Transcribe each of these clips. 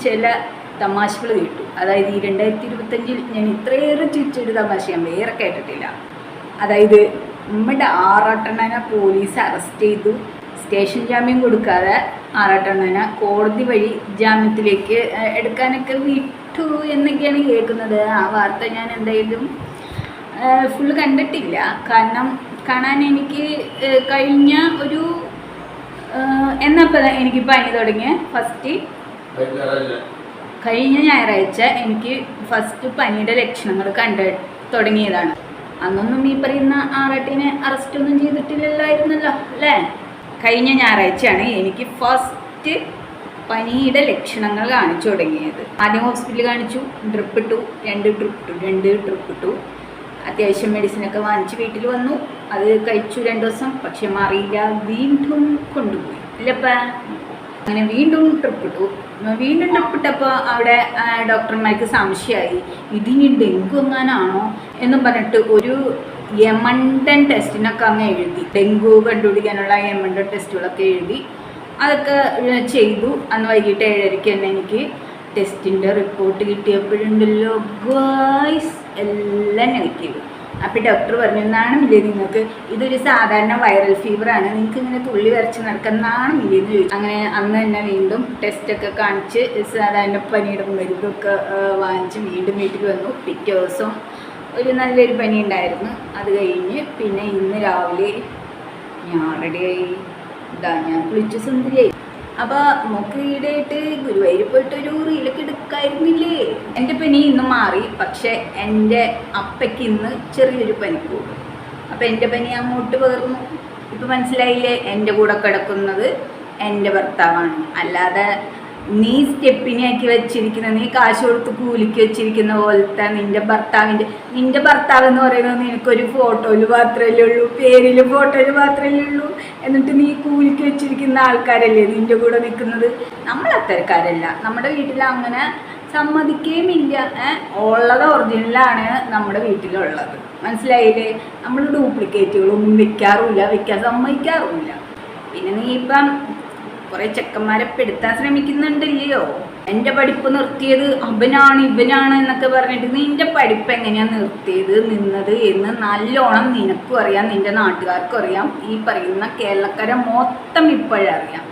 ചില തമാശകൾ കേട്ടു. അതായത് ഈ 2025 ഞാൻ ഇത്രയേറെ ചിരിച്ചൊരു തമാശ ഞാൻ വേറെ കേട്ടിട്ടില്ല. അതായത് നമ്മുടെ ആറാട്ടണ്ണനെ പോലീസ് അറസ്റ്റ് ചെയ്തു, സ്റ്റേഷൻ ജാമ്യം കൊടുക്കാതെ ആറാട്ടണ്ണനെ കോടതി വഴി ജാമ്യത്തിലേക്ക് എടുക്കാനൊക്കെ വിട്ടു എന്നൊക്കെയാണ് കേൾക്കുന്നത്. ആ വാർത്ത ഞാൻ എന്തായാലും ഫുള്ള് കണ്ടിട്ടില്ല. കാരണം കാണാൻ എനിക്ക് കഴിഞ്ഞ ഒരു എന്നപ്പോൾ എനിക്ക് പനി തുടങ്ങിയ കഴിഞ്ഞ ഞായറാഴ്ച എനിക്ക് ഫസ്റ്റ് പനിയുടെ ലക്ഷണങ്ങൾ തുടങ്ങിയതാണ്. അന്നൊന്നും ഈ പറയുന്ന ആറാട്ടിനെ അറസ്റ്റൊന്നും ചെയ്തിട്ടില്ലായിരുന്നല്ലോ അല്ലേ? കഴിഞ്ഞ ഞായറാഴ്ചയാണ് എനിക്ക് ഫസ്റ്റ് പനിയുടെ ലക്ഷണങ്ങൾ കാണിച്ചു തുടങ്ങിയത്. ആദ്യം ഹോസ്പിറ്റലിൽ കാണിച്ചു, ഡ്രിപ്പ് ഇട്ടു, രണ്ട് ട്രിപ്പ് ഇട്ടു. അത്യാവശ്യം മെഡിസിനൊക്കെ വാങ്ങിച്ച് വീട്ടിൽ വന്നു. അത് കഴിച്ചു 2 ദിവസം. പക്ഷെ മാറിയില്ല, വീണ്ടും കൊണ്ടുപോയി ഇല്ലപ്പ. അങ്ങനെ വീണ്ടും ട്രിപ്പ് ഇട്ടപ്പോൾ അവിടെ ഡോക്ടർമാർക്ക് സംശയമായി, ഇതിന് ഡെങ്കു എങ്ങാനാണോ എന്നും പറഞ്ഞിട്ട് ഒരു യമണ്ടൻ ടെസ്റ്റിനൊക്കെ അങ്ങ് എഴുതി. ഡെങ്കു കണ്ടുപിടിക്കാനുള്ള യമണ്ടൻ ടെസ്റ്റുകളൊക്കെ എഴുതി. അതൊക്കെ ചെയ്തു. അന്ന് വൈകിട്ട് 7:30 തന്നെ എനിക്ക് ടെസ്റ്റിൻ്റെ റിപ്പോർട്ട് കിട്ടിയപ്പോഴുണ്ടല്ലോ ഗായ്സ്, എല്ലാം നെഗറ്റീവ്. അപ്പോൾ ഡോക്ടർ പറഞ്ഞു, നാണമില്ലേ നിങ്ങൾക്ക്, ഇതൊരു സാധാരണ വൈറൽ ഫീവറാണ്, നിങ്ങൾക്ക് ഇങ്ങനെ തുള്ളി വരച്ച് നടക്കാൻ നാണമില്ലേന്ന് ചോദിച്ചു. അങ്ങനെ അന്ന് തന്നെ വീണ്ടും ടെസ്റ്റൊക്കെ കാണിച്ച് സാധാരണ പനിയുടെ മരുന്നൊക്കെ വാങ്ങിച്ച് വീണ്ടും വീട്ടിൽ വന്നു. പിറ്റേ ദിവസം ഒരു നല്ലൊരു പനി ഉണ്ടായിരുന്നു. അത് കഴിഞ്ഞ് പിന്നെ ഇന്ന് രാവിലെ ഞാൻ റെഡിയായി, ഞാൻ കുളിച്ച് സുന്ദരിയായി. അപ്പോൾ നമുക്ക് ഈടായിട്ട് ഗുരുവായൂർ പോയിട്ടൊരു റീലൊക്കെ എടുക്കായിരുന്നില്ലേ? എൻ്റെ പനി ഇന്ന് മാറി. പക്ഷെ എൻ്റെ അപ്പയ്ക്ക് ഇന്ന് ചെറിയൊരു പനി കൂടും. അപ്പോൾ എൻ്റെ പനി അങ്ങോട്ട് പകർന്നു. ഇപ്പം മനസ്സിലായില്ലേ, എൻ്റെ കൂടെ കിടക്കുന്നത് എൻ്റെ ഭർത്താവാണ്. അല്ലാതെ നീ സ്റ്റെപ്പിനാക്കി വെച്ചിരിക്കുന്ന, നീ കാശ് കൊടുത്ത് കൂലിക്ക് വെച്ചിരിക്കുന്ന പോലത്തെ നിൻ്റെ ഭർത്താവ് എന്ന് പറയുന്നത് നിനക്കൊരു ഫോട്ടോയിൽ മാത്രമല്ലേ ഉള്ളൂ, പേരിൽ ഫോട്ടോയിൽ മാത്രമല്ലേ ഉള്ളൂ. എന്നിട്ട് നീ കൂലിക്ക് വെച്ചിരിക്കുന്ന ആൾക്കാരല്ലേ നിൻ്റെ കൂടെ നിൽക്കുന്നത്. നമ്മൾ അത്തരക്കാരല്ല. നമ്മുടെ വീട്ടിൽ അങ്ങനെ സമ്മതിക്കുകയുമില്ല. ഉള്ളത് ഒറിജിനലാണ് നമ്മുടെ വീട്ടിലുള്ളത്. മനസ്സിലായില്ലേ? നമ്മൾ ഡ്യൂപ്ലിക്കേറ്റുകളൊന്നും വെക്കാൻ സമ്മതിക്കാറുമില്ല. പിന്നെ നീ ഇപ്പം കുറേ ചെക്കന്മാരെ പെടുത്താൻ ശ്രമിക്കുന്നുണ്ടല്ലയോ. എൻ്റെ പഠിപ്പ് നിർത്തിയത് അവനാണ് ഇവനാണ് എന്നൊക്കെ പറഞ്ഞിട്ട് നിൻ്റെ പഠിപ്പ് എങ്ങനെയാണ് നിന്നത് എന്ന് നല്ലോണം നിനക്കും അറിയാം, നിൻ്റെ നാട്ടുകാർക്കും അറിയാം, ഈ പറയുന്ന കേരളക്കാരെ മൊത്തം ഇപ്പോഴറിയാം.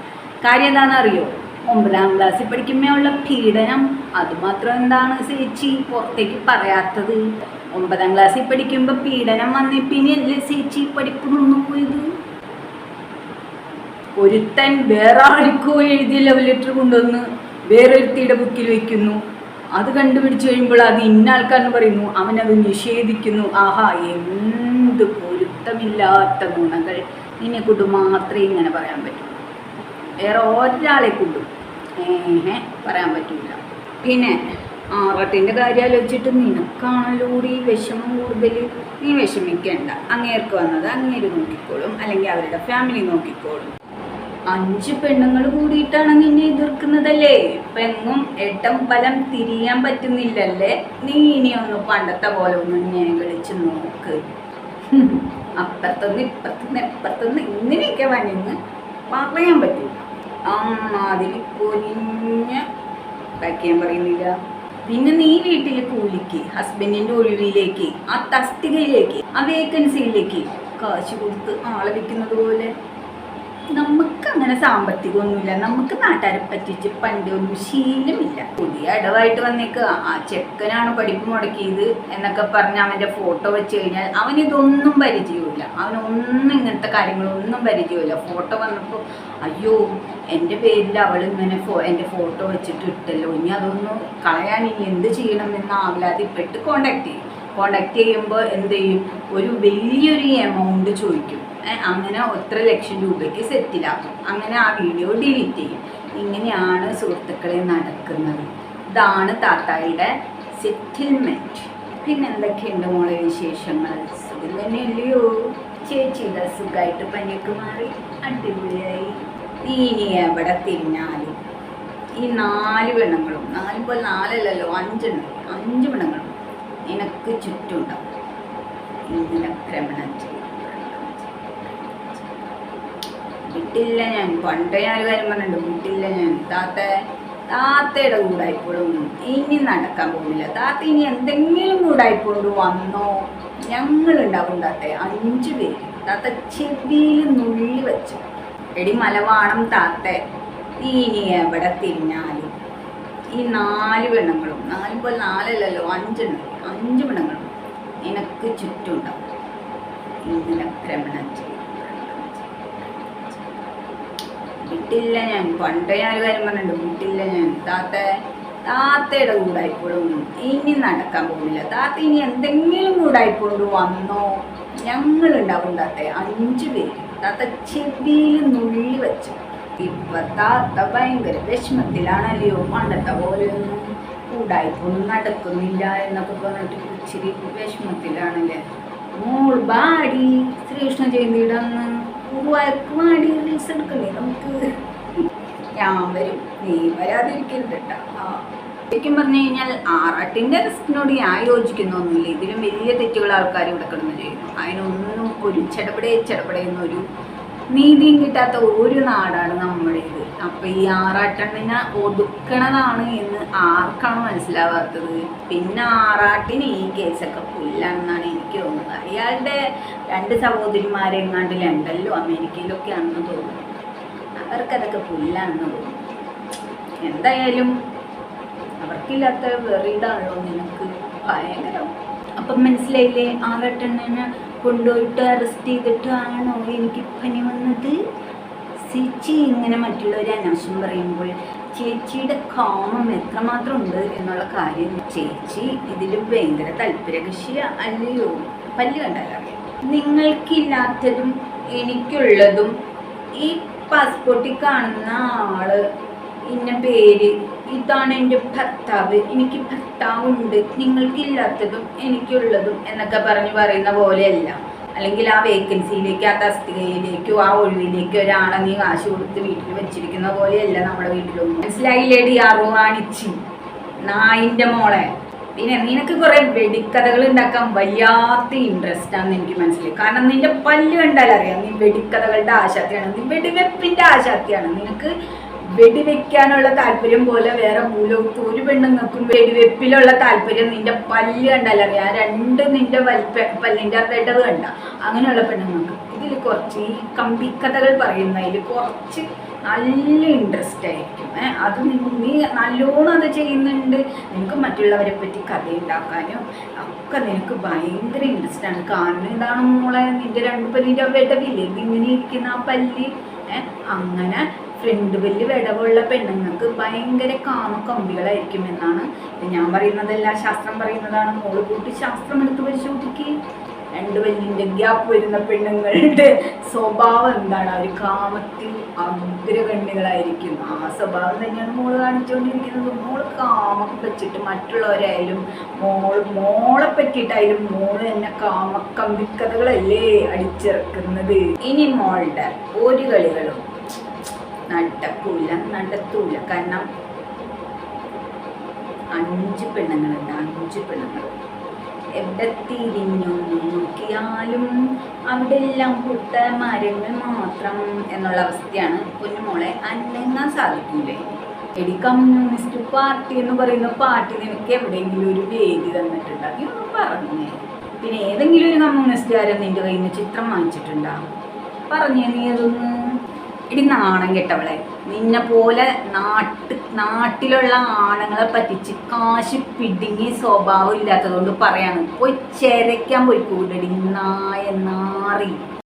കാര്യം എന്താണെന്നറിയോ? 9ാം ക്ലാസ്സിൽ പഠിക്കുമ്പോൾ ഉള്ള പീഡനം. അതുമാത്രം എന്താണ് ചേച്ചി പുറത്തേക്ക് പറയാത്തത്? 9ാം ക്ലാസ്സിൽ പഠിക്കുമ്പോൾ പീഡനം വന്നിപ്പിനല്ലേ ചേച്ചി പഠിപ്പ് നിന്നു പോയത്? ഒരുത്തൻ വേറെ ആർക്കോ എഴുതിയ ലവ് ലെറ്റർ കൊണ്ടുവന്ന് വേറൊരുത്തിയുടെ ബുക്കിൽ വയ്ക്കുന്നു. അത് കണ്ടുപിടിച്ച് കഴിയുമ്പോൾ അത് ഇന്ന ആൾക്കാരെന്ന് പറയുന്നു, അവനത് നിഷേധിക്കുന്നു. ആഹാ, എന്ത് പൊരുത്തമില്ലാത്ത ഗുണങ്ങൾ. നിന്നെ കൊണ്ട് മാത്രമേ ഇങ്ങനെ പറയാൻ പറ്റൂ, വേറെ ഒരാളെ കൊണ്ടും പറയാൻ പറ്റില്ല. പിന്നെ ആറാട്ടിൻ്റെ കാര്യം ആലോചിച്ചിട്ട് നിനക്കാണല്ലോ കൂടി വിഷമം കൂടുതൽ. നീ വിഷമിക്കേണ്ട, അങ്ങേർക്ക് വന്നത് അങ്ങേര് നോക്കിക്കോളും, അല്ലെങ്കിൽ അവരുടെ ഫാമിലി നോക്കിക്കോളും. 5 പെണ്ണുങ്ങൾ കൂടിയിട്ടാണ് നിന്നെ എതിർക്കുന്നതല്ലേ? പെങ്ങും എട്ടം ഫലം തിരിയാൻ പറ്റുന്നില്ലല്ലേ? നീ ഇനിയൊന്ന് പണ്ടത്തെ പോലെ ഒന്ന് ഞെളിച്ച് നോക്ക്. അപ്പുറത്തുനിന്ന് ഇപ്പുറത്തുനിന്ന് എപ്പുറത്തുനിന്ന് ഇങ്ങനെയൊക്കെ വന്നെന്ന് പറയാൻ പറ്റില്ല. അതിൽ പൊരിഞ്ഞ ബാക്കിയാൻ പറയുന്നില്ല. പിന്നെ നീ വീട്ടിൽ കൂലിക്ക്, ഹസ്ബൻഡിൻ്റെ ഒഴിവിലേക്ക്, ആ തസ്തികയിലേക്ക്, ആ വേക്കൻസിയിലേക്ക് കാശ് കൊടുത്ത് ആളെ വെക്കുന്നത് പോലെ നമുക്ക് അങ്ങനെ സാമ്പത്തികമൊന്നുമില്ല. നമുക്ക് നാട്ടുകാരെ പറ്റിച്ച് പണ്ട് ഒന്നും ശീലമില്ല. പുതിയ ഇടവായിട്ട് വന്നേക്കുക ആ ചെക്കനാണ് പഠിപ്പ് മുടക്കിയത് എന്നൊക്കെ പറഞ്ഞ് അവൻ്റെ ഫോട്ടോ വെച്ച് കഴിഞ്ഞാൽ അവനിതൊന്നും പരിചയമില്ല, അവനൊന്നും ഇങ്ങനത്തെ കാര്യങ്ങളൊന്നും പരിചയമില്ല. ഫോട്ടോ വന്നപ്പോൾ അയ്യോ എൻ്റെ പേരിൽ അവളിങ്ങനെ എൻ്റെ ഫോട്ടോ വെച്ചിട്ട് ഇട്ടല്ലോ, ഇനി അതൊന്നും കളയാൻ ഇനി എന്ത് ചെയ്യണമെന്ന് ആവലാതിപ്പെട്ട് കോണ്ടാക്ട് ചെയ്യുമ്പോൾ എന്ത് ചെയ്യും, ഒരു വലിയൊരു എമൗണ്ട് ചോദിക്കും. അങ്ങനെ 1 ലക്ഷം രൂപയ്ക്ക് സെറ്റിലാക്കും. അങ്ങനെ ആ വീഡിയോ ഡിലീറ്റ് ചെയ്യും. ഇങ്ങനെയാണ് സുഹൃത്തുക്കളെ നടക്കുന്നത്. ഇതാണ് താത്തായുടെ സെറ്റിൽമെൻറ്റ്. പിന്നെ എന്തൊക്കെയുണ്ട് മോളെ വിശേഷങ്ങൾ? സുഖം തന്നെയല്ലയോ? ചേച്ചിയുടെ സുഖമായിട്ട് പനിയൊക്കെ മാറി അടിപൊളിയായി. നീ ഇനി എവിടെ തിരിഞ്ഞാലും ഈ 4 പെണ്ണുങ്ങളും, 4 പോലെ 4 അല്ലല്ലോ 5 പെണ്ണുങ്ങളും നിനക്ക് ചുറ്റുണ്ടാവും. ഇങ്ങനെ ക്രമണം ചെയ്യും. വിട്ടില്ല ഞാൻ. പണ്ടേ ഞാൻ കാര്യം പറഞ്ഞിട്ടുണ്ട്, വിട്ടില്ല ഞാൻ. താത്ത താത്തയുടെ കൂടായിപ്പോഴും ഇനി നടക്കാൻ പോകുന്നില്ല. താത്ത ഇനി എന്തെങ്കിലും കൂടായിപ്പോണ്ട് വന്നോ, ഞങ്ങളുണ്ടാവും താത്ത 5 പേര്. താത്ത ചെവിയിൽ നുള്ളി വെച്ചു. എടി മലവാണം താത്ത, ഇനി എവിടെ തിരിഞ്ഞാലും ഈ 4 പെണ്ണുങ്ങളും, 4 പോലെ 4 അല്ലല്ലോ, 5 പെണ്ണുങ്ങളും നിനക്ക് ചുറ്റുണ്ടാവും. ഇങ്ങനെ ഭ്രമണം ചെയ്യും. വിട്ടില്ല ഞാൻ. പണ്ടേ ഞാൻ കാര്യം പറഞ്ഞിട്ടുണ്ട്, വിട്ടില്ല ഞാൻ. താത്തയുടെ കൂടായിപ്പോഴും ഇനി നടക്കാൻ പോകുന്നില്ല. താത്ത ഇനി എന്തെങ്കിലും കൂടായിപ്പോണ്ട് വന്നോ, ഞങ്ങളുണ്ടാവും താത്ത 5 പേര്. താത്ത ചെവിയിൽ നുള്ളി വെച്ചു. ഇപ്പൊ താത്ത ഭയങ്കര വിഷമത്തിലാണല്ലോ. പണ്ടത്തെ പോലെയൊന്നും കൂടായിപ്പോന്നും നടക്കുന്നില്ല എന്നൊക്കെ പറഞ്ഞിട്ട് ഇച്ചിരി വിഷമത്തിലാണല്ലേ. മോൾ ബാടി ശ്രീകൃഷ്ണ ജയന്തിയുടെ അന്ന് വാടി റീൽസ് എടുക്കണ്ടേ നമുക്ക്? ഞാൻ വരും, നീ വരാതിരിക്കരുത് കേട്ടോ. ശരിക്കും പറഞ്ഞു കഴിഞ്ഞാൽ ആറാട്ടിൻ്റെ റിസ്കിനോട് ഞാൻ യോജിക്കുന്നൊന്നുമില്ല. ഇതിലും വലിയ തെറ്റുകൾ ആൾക്കാർ ഇവിടെ കിടന്ന് ചെയ്യുന്നു. അതിനൊന്നും ഒരു ചെടപടയെന്നൊരു നീതിയും കിട്ടാത്ത ഒരു നാടാണ് നമ്മുടേത്. അപ്പം ഈ ആറാട്ടെണ്ണിനെ ഒതുക്കണതാണ് എന്ന് ആർക്കാണ് മനസ്സിലാവാത്തത്? പിന്നെ ആറാട്ടിന് ഈ കേസൊക്കെ പുല്ലാണെന്നാണ് എനിക്ക് തോന്നുന്നത്. അയാളുടെ 2 സഹോദരിമാരെങ്ങാണ്ട് ലണ്ടനിലോ അമേരിക്കയിലോ ഒക്കെ ആണെന്ന് തോന്നുന്നു. അവർക്കതൊക്കെ പുല്ലാണെന്ന് തോന്നുന്നു. എന്തായാലും അവർക്കില്ലാത്ത വെറിയിടാണല്ലോ നിനക്ക് ഭയങ്കരം. അപ്പം മനസ്സിലായില്ലേ? ആറാട്ടെണ്ണിനെ കൊണ്ടുപോയിട്ട് അറസ്റ്റ് ചെയ്തിട്ടാണോ എനിക്ക് പനി വന്നത്? ചേച്ചി ഇങ്ങനെ മറ്റുള്ളവർ അനാവശ്യം പറയുമ്പോൾ ചേച്ചിയുടെ കാമം എത്രമാത്രം ഉണ്ട് എന്നുള്ള കാര്യം ചേച്ചി ഇതിൽ ഭയങ്കര താല്പര്യകക്ഷി അല്ലയോ? പല്ല് കണ്ടാലറിയാം. നിങ്ങൾക്കില്ലാത്തതും എനിക്കുള്ളതും ഈ പാസ്പോർട്ടിൽ കാണുന്ന ആള് ഇന്ന പേര്, ഇതാണ് എൻ്റെ ഭർത്താവ്, എനിക്ക് ഭർത്താവുണ്ട്, നിങ്ങൾക്കില്ലാത്തതും എനിക്കുള്ളതും എന്നൊക്കെ പറയുന്ന പോലെയല്ല. അല്ലെങ്കിൽ ആ വേക്കൻസിയിലേക്ക്, ആ തസ്തികയിലേക്കോ ആ ഒഴിവിലേക്കോ ഒരാളെ നീ കാശ് കൊടുത്ത് വീട്ടിൽ വെച്ചിരിക്കുന്ന പോലെയല്ല നമ്മുടെ വീട്ടിലൊന്നും. മനസ്സിലായില്ലേടി? അറുവാണിച്ചി നായിൻ്റെ മോളെ. പിന്നെ നിനക്ക് കുറെ വെടിക്കഥകൾ ഉണ്ടാക്കാൻ വയ്യാത്ത ഇൻട്രസ്റ്റ് ആണെന്ന് എനിക്ക് മനസ്സിലായി. കാരണം നിന്റെ പല്ല് കണ്ടാലറിയാം നീ വെടിക്കഥകളുടെ ആശാത്തിയാണ്, നീ വെടിവെപ്പിന്റെ ആശാത്തിയാണ്. നിനക്ക് വെടിവെക്കാനുള്ള താല്പര്യം പോലെ വേറെ മൂലത്ത് ഒരു പെണ്ണുങ്ങൾക്കും വെടിവെപ്പിലുള്ള താല്പര്യം നിന്റെ പല്ല് കണ്ടാലറിയാം. 2 നിന്റെ പല്ലിന്റെ വിടവ് കണ്ട അങ്ങനെയുള്ള പെണ്ണുങ്ങൾക്ക് ഇതിൽ കുറച്ച് ഈ കമ്പിക്കഥകൾ പറയുന്നതിൽ കുറച്ച് നല്ല ഇൻട്രസ്റ്റ് ആയിരിക്കും. അത് നീ നല്ലോണം അത് ചെയ്യുന്നുണ്ട്. നിനക്ക് മറ്റുള്ളവരെ പറ്റി കഥ ഉണ്ടാക്കാനും ഒക്കെ നിനക്ക് ഭയങ്കര ഇൻട്രസ്റ്റ് ആണ്. കാരണം ഇതാണ് മോളെ, നിന്റെ 2 പല്ലിന്റെ വിടവില്ലേ, ഇങ്ങനെ ഇരിക്കുന്ന ആ പല്ല്. അങ്ങനെ ഫ്രണ്ട് പല്ല് വിടവുള്ള പെണ്ണുങ്ങൾക്ക് ഭയങ്കര കമ്പികളായിരിക്കും എന്നാണ് ഞാൻ പറയുന്നതല്ല, ശാസ്ത്രം പറയുന്നതാണ്. മോള് കൂട്ടി ശാസ്ത്രം എടുത്ത് പരിശോധിക്ക്. 2 പല്ലിന്റെ ഗ്യാപ്പ് വരുന്ന പെണ്ണുങ്ങളുടെ സ്വഭാവം എന്താണ്? അവർ കാമത്തിൽ അഗ്രഗണ്യകളായിരിക്കും. ആ സ്വഭാവം തന്നെയാണ് മോള് കാണിച്ചുകൊണ്ടിരിക്കുന്നത്. മോള് കാമം വെച്ചിട്ട് മറ്റുള്ളവരായാലും മോളെ പറ്റിയിട്ടായാലും മോള് തന്നെ കമ്പിക്കഥകളല്ലേ അടിച്ചിറക്കുന്നത്. ഇനി മോളുടെ ഒരു കളികളും നടത്തൂല. കാരണം 5 പെണ്ണുങ്ങളുണ്ട്. 5 പെണ്ണുങ്ങൾ എവിടെ തിരിഞ്ഞു നോക്കിയാലും അവിടെ എല്ലാം പുട്ട മരങ്ങൾ മാത്രം എന്നുള്ള അവസ്ഥയാണ്. പൊന്നുമോളെ, അനങ്ങാൻ സാധിക്കൂലേ? എടി കമ്മ്യൂണിസ്റ്റ് പാർട്ടി എന്ന് പറയുന്ന പാർട്ടി നിനക്ക് എവിടെയെങ്കിലും ഒരു വേദി തന്നിട്ടുണ്ടോ? ഇതൊന്നും പറഞ്ഞേ. പിന്നെ ഏതെങ്കിലും ഒരു കമ്മ്യൂണിസ്റ്റുകാരൻ നിന്റെ കയ്യിൽ നിന്ന് ചിത്രം വാങ്ങിച്ചിട്ടുണ്ടോ? പറഞ്ഞേ നീ അതൊന്ന്. ഇടി നാണം കെട്ടവളെ, നിന്നെ പോലെ നാട്ടിലുള്ള ആണുങ്ങളെ പറ്റിച്ച് കാശ് പിടുങ്ങി സ്വഭാവം ഇല്ലാത്തതുകൊണ്ട് പറയാണ്. പോയി ചെരയ്ക്കാൻ പോയി കൂടടി നായ നാറി.